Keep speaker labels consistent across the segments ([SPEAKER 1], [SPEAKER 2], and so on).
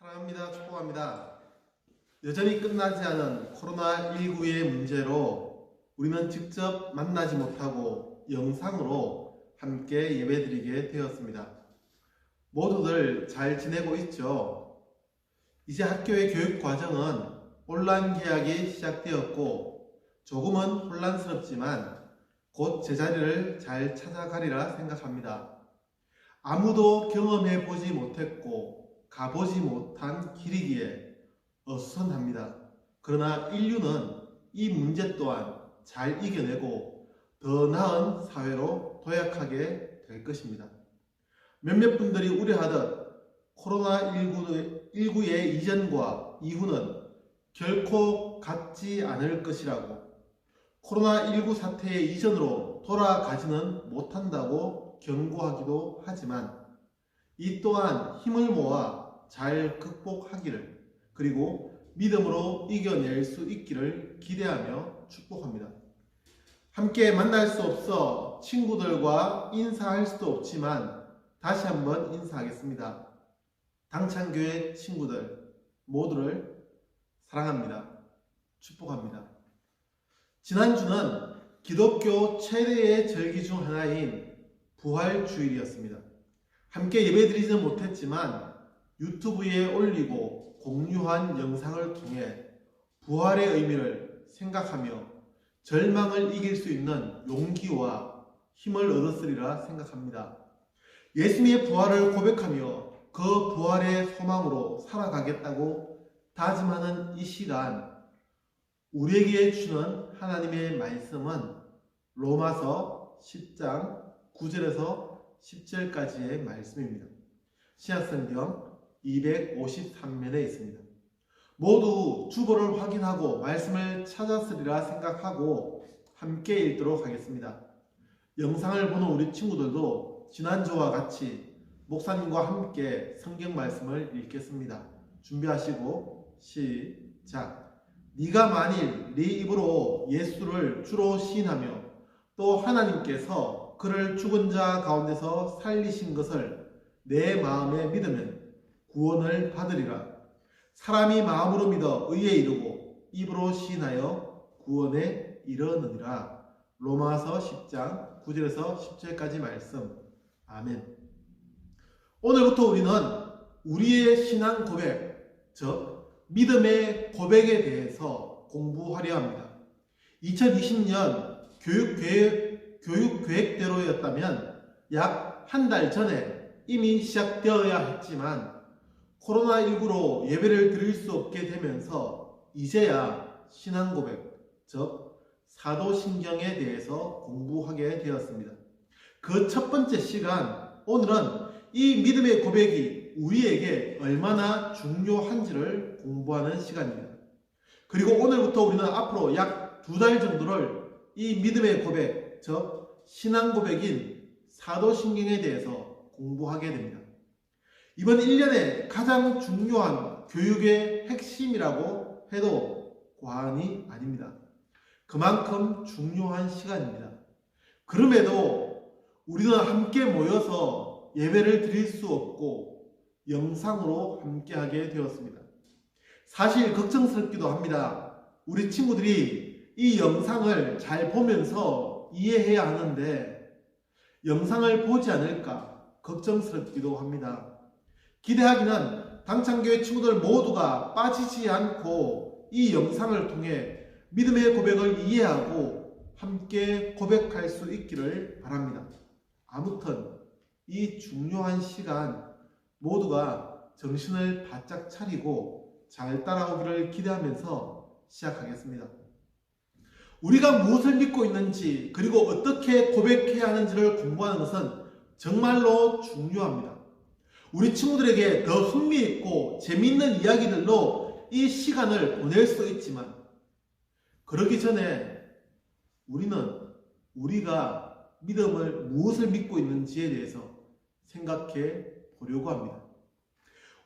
[SPEAKER 1] 사랑합니다. 축복합니다. 여전히 끝나지 않은 코로나19의 문제로 우리는 직접 만나지 못하고 영상으로 함께 예배드리게 되었습니다. 모두들 잘 지내고 있죠? 이제 학교의 교육 과정은 온라인 개학이 시작되었고 조금은 혼란스럽지만 곧 제자리를 잘 찾아가리라 생각합니다. 아무도 경험해 보지 못했고 가보지 못한 길이기에 어수선합니다. 그러나 인류는 이 문제 또한 잘 이겨내고 더 나은 사회로 도약하게 될 것입니다. 몇몇 분들이 우려하듯 코로나19의 이전과 이후는 결코 같지 않을 것이라고, 코로나19 사태의 이전으로 돌아가지는 못한다고 경고하기도 하지만 이 또한 힘을 모아 잘 극복하기를, 그리고 믿음으로 이겨낼 수 있기를 기대하며 축복합니다. 함께 만날 수 없어 친구들과 인사할 수도 없지만 다시 한번 인사하겠습니다. 당찬교회 친구들 모두를 사랑합니다. 축복합니다. 지난주는 기독교 최대의 절기 중 하나인 부활주일이었습니다. 함께 예배드리지는 못했지만 유튜브에 올리고 공유한 영상을 통해 부활의 의미를 생각하며 절망을 이길 수 있는 용기와 힘을 얻었으리라 생각합니다. 예수님의 부활을 고백하며 그 부활의 소망으로 살아가겠다고 다짐하는 이 시간, 우리에게 주는 하나님의 말씀은 로마서 10장 9절에서 10절까지의 말씀입니다. 신약성경 253면에 있습니다. 모두 주보를 확인하고 말씀을 찾았으리라 생각하고 함께 읽도록 하겠습니다. 영상을 보는 우리 친구들도 지난주와 같이 목사님과 함께 성경 말씀을 읽겠습니다. 준비하시고 시작. 네가 만일 네 입으로 예수를 주로 시인하며 또 하나님께서 그를 죽은 자 가운데서 살리신 것을 내 마음에 믿으면 구원을 받으리라. 사람이 마음으로 믿어 의에 이르고 입으로 시인하여 구원에 이르느니라. 로마서 10장 9절에서 10절까지 말씀. 아멘. 오늘부터 우리는 우리의 신앙 고백, 즉 믿음의 고백에 대해서 공부하려 합니다. 2020년 교육 계획대로였다면 약 한 달 전에 이미 시작되어야 했지만 코로나19로 예배를 드릴 수 없게 되면서 이제야 신앙 고백, 즉 사도신경에 대해서 공부하게 되었습니다. 그 첫 번째 시간, 오늘은 이 믿음의 고백이 우리에게 얼마나 중요한지를 공부하는 시간입니다. 그리고 오늘부터 우리는 앞으로 약 2달 정도를 이 믿음의 고백, 즉 신앙 고백인 사도신경에 대해서 공부하게 됩니다. 이번 1년의 가장 중요한 교육의 핵심이라고 해도 과언이 아닙니다. 그만큼 중요한 시간입니다. 그럼에도 우리는 함께 모여서 예배를 드릴 수 없고 영상으로 함께하게 되었습니다. 사실 걱정스럽기도 합니다. 우리 친구들이 이 영상을 잘 보면서 이해해야 하는데 영상을 보지 않을까 걱정스럽기도 합니다. 기대하기는 당찬교회 친구들 모두가 빠지지 않고 이 영상을 통해 믿음의 고백을 이해하고 함께 고백할 수 있기를 바랍니다. 아무튼 이 중요한 시간 모두가 정신을 바짝 차리고 잘 따라오기를 기대하면서 시작하겠습니다. 우리가 무엇을 믿고 있는지, 그리고 어떻게 고백해야 하는지를 공부하는 것은 정말로 중요합니다. 우리 친구들에게 더 흥미있고 재미있는 이야기들로 이 시간을 보낼 수 있지만 그러기 전에 우리가 무엇을 믿고 있는지에 대해서 생각해 보려고 합니다.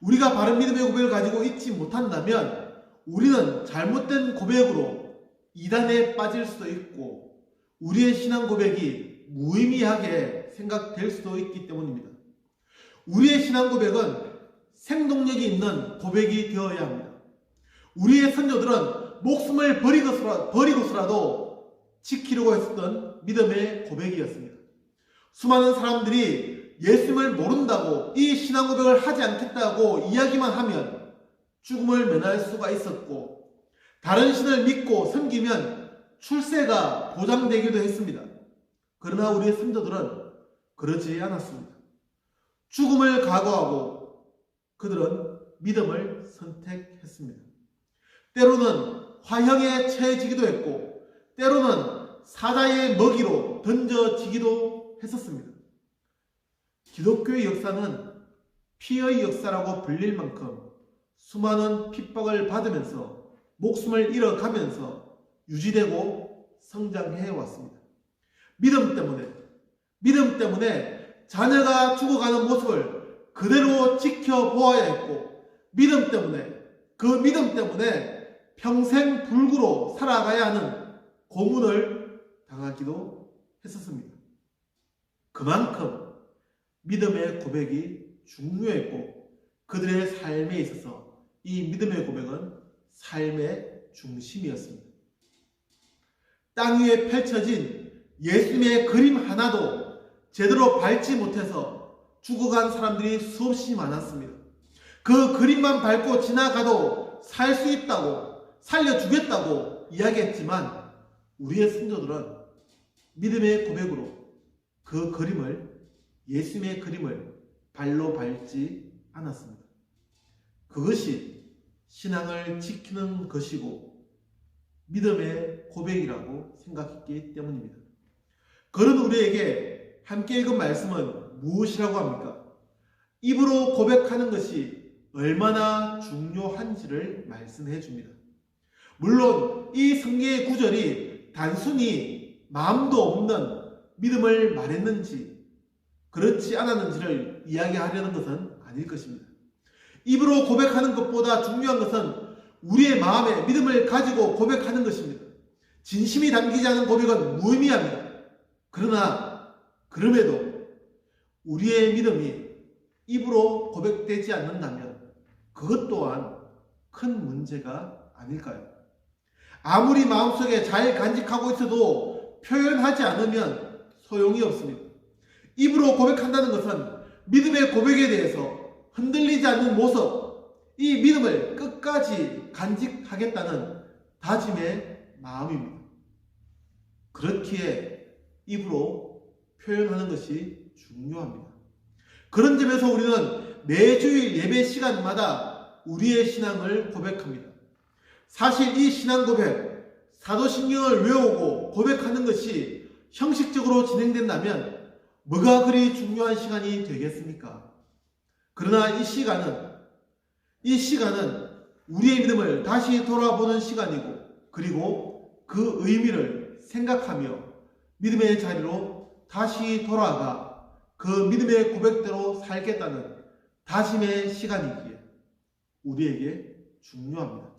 [SPEAKER 1] 우리가 바른 믿음의 고백을 가지고 있지 못한다면 우리는 잘못된 고백으로 이단에 빠질 수도 있고 우리의 신앙 고백이 무의미하게 생각될 수도 있기 때문입니다. 우리의 신앙 고백은 생동력이 있는 고백이 되어야 합니다. 우리의 선조들은 목숨을 버리고서라도 지키려고 했었던 믿음의 고백이었습니다. 수많은 사람들이 예수님을 모른다고 이 신앙 고백을 하지 않겠다고 이야기만 하면 죽음을 면할 수가 있었고, 다른 신을 믿고 섬기면 출세가 보장되기도 했습니다. 그러나 우리의 선조들은 그러지 않았습니다. 죽음을 각오하고 그들은 믿음을 선택했습니다. 때로는 화형에 처해지기도 했고, 때로는 사자의 먹이로 던져지기도 했었습니다. 기독교의 역사는 피의 역사라고 불릴 만큼 수많은 핍박을 받으면서 목숨을 잃어가면서 유지되고 성장해 왔습니다. 믿음 때문에 자녀가 죽어가는 모습을 그대로 지켜보아야 했고, 믿음 때문에 평생 불구로 살아가야 하는 고문을 당하기도 했었습니다. 그만큼 믿음의 고백이 중요했고, 그들의 삶에 있어서 이 믿음의 고백은 삶의 중심이었습니다. 땅 위에 펼쳐진 예수님의 그림 하나도 제대로 밟지 못해서 죽어간 사람들이 수없이 많았습니다. 그 그림만 밟고 지나가도 살 수 있다고, 살려주겠다고 이야기했지만 우리의 선조들은 믿음의 고백으로 그 그림을, 예수님의 그림을 발로 밟지 않았습니다. 그것이 신앙을 지키는 것이고 믿음의 고백이라고 생각했기 때문입니다. 그런 우리에게 함께 읽은 말씀은 무엇이라고 합니까? 입으로 고백하는 것이 얼마나 중요한지를 말씀해 줍니다. 물론 이 성경의 구절이 단순히 마음도 없는 믿음을 말했는지 그렇지 않았는지를 이야기하려는 것은 아닐 것입니다. 입으로 고백하는 것보다 중요한 것은 우리의 마음에 믿음을 가지고 고백하는 것입니다. 진심이 담기지 않은 고백은 무의미합니다. 그러나 그럼에도 우리의 믿음이 입으로 고백되지 않는다면 그것 또한 큰 문제가 아닐까요? 아무리 마음속에 잘 간직하고 있어도 표현하지 않으면 소용이 없습니다. 입으로 고백한다는 것은 믿음의 고백에 대해서 흔들리지 않는 모습, 이 믿음을 끝까지 간직하겠다는 다짐의 마음입니다. 그렇기에 입으로 표현하는 것이 중요합니다. 그런 점에서 우리는 매주일 예배 시간마다 우리의 신앙을 고백합니다. 사실 이 신앙 고백, 사도신경을 외우고 고백하는 것이 형식적으로 진행된다면 뭐가 그리 중요한 시간이 되겠습니까? 그러나 이 시간은 우리의 믿음을 다시 돌아보는 시간이고, 그리고 그 의미를 생각하며 믿음의 자리로 다시 돌아가 그 믿음의 고백대로 살겠다는 다짐의 시간이기에 우리에게 중요합니다.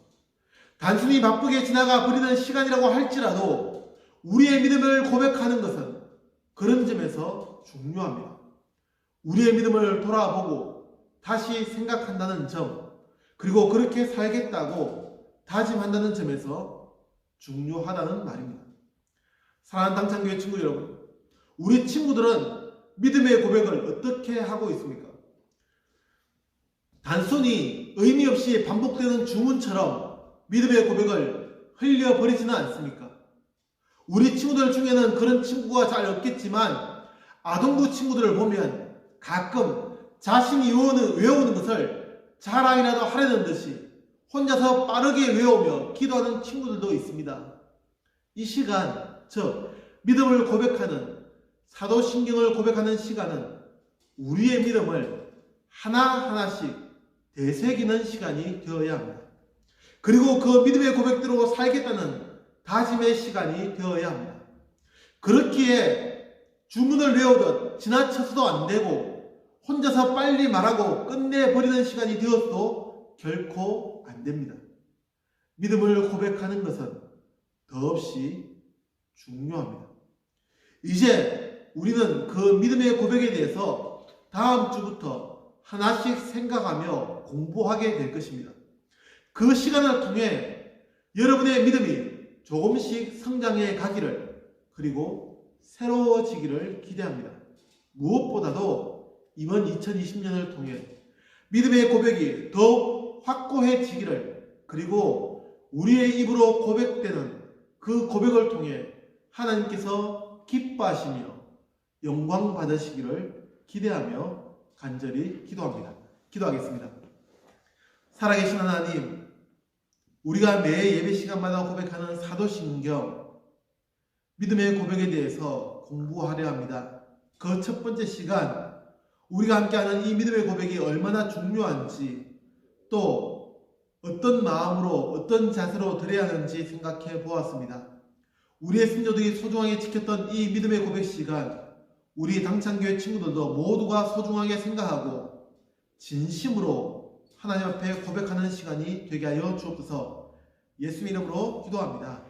[SPEAKER 1] 단순히 바쁘게 지나가 버리는 시간이라고 할지라도 우리의 믿음을 고백하는 것은 그런 점에서 중요합니다. 우리의 믿음을 돌아보고 다시 생각한다는 점, 그리고 그렇게 살겠다고 다짐한다는 점에서 중요하다는 말입니다. 사랑하는 당창교회 친구 여러분, 우리 친구들은 믿음의 고백을 어떻게 하고 있습니까? 단순히 의미 없이 반복되는 주문처럼 믿음의 고백을 흘려버리지는 않습니까? 우리 친구들 중에는 그런 친구가 잘 없겠지만 아동부 친구들을 보면 가끔 자신이 외우는 것을 자랑이라도 하려는 듯이 혼자서 빠르게 외우며 기도하는 친구들도 있습니다. 이 시간, 즉 믿음을 고백하는, 사도신경을 고백하는 시간은 우리의 믿음을 하나하나씩 되새기는 시간이 되어야 합니다. 그리고 그 믿음의 고백대로 살겠다는 다짐의 시간이 되어야 합니다. 그렇기에 주문을 외우듯 지나쳐서도 안 되고 혼자서 빨리 말하고 끝내버리는 시간이 되어서도 결코 안 됩니다. 믿음을 고백하는 것은 더없이 중요합니다. 이제 우리는 그 믿음의 고백에 대해서 다음 주부터 하나씩 생각하며 공부하게 될 것입니다. 그 시간을 통해 여러분의 믿음이 조금씩 성장해 가기를, 그리고 새로워지기를 기대합니다. 무엇보다도 이번 2020년을 통해 믿음의 고백이 더욱 확고해지기를, 그리고 우리의 입으로 고백되는 그 고백을 통해 하나님께서 기뻐하시며 영광 받으시기를 기대하며 간절히 기도합니다. 기도하겠습니다. 살아계신 하나님, 우리가 매 예배 시간마다 고백하는 사도신경, 믿음의 고백에 대해서 공부하려 합니다. 그 첫 번째 시간, 우리가 함께하는 이 믿음의 고백이 얼마나 중요한지, 또 어떤 마음으로 어떤 자세로 드려야 하는지 생각해 보았습니다. 우리의 성도들이 소중하게 지켰던 이 믿음의 고백 시간, 우리 당창교회 친구들도 모두가 소중하게 생각하고 진심으로 하나님 앞에 고백하는 시간이 되게 하여 주옵소서. 예수 이름으로 기도합니다.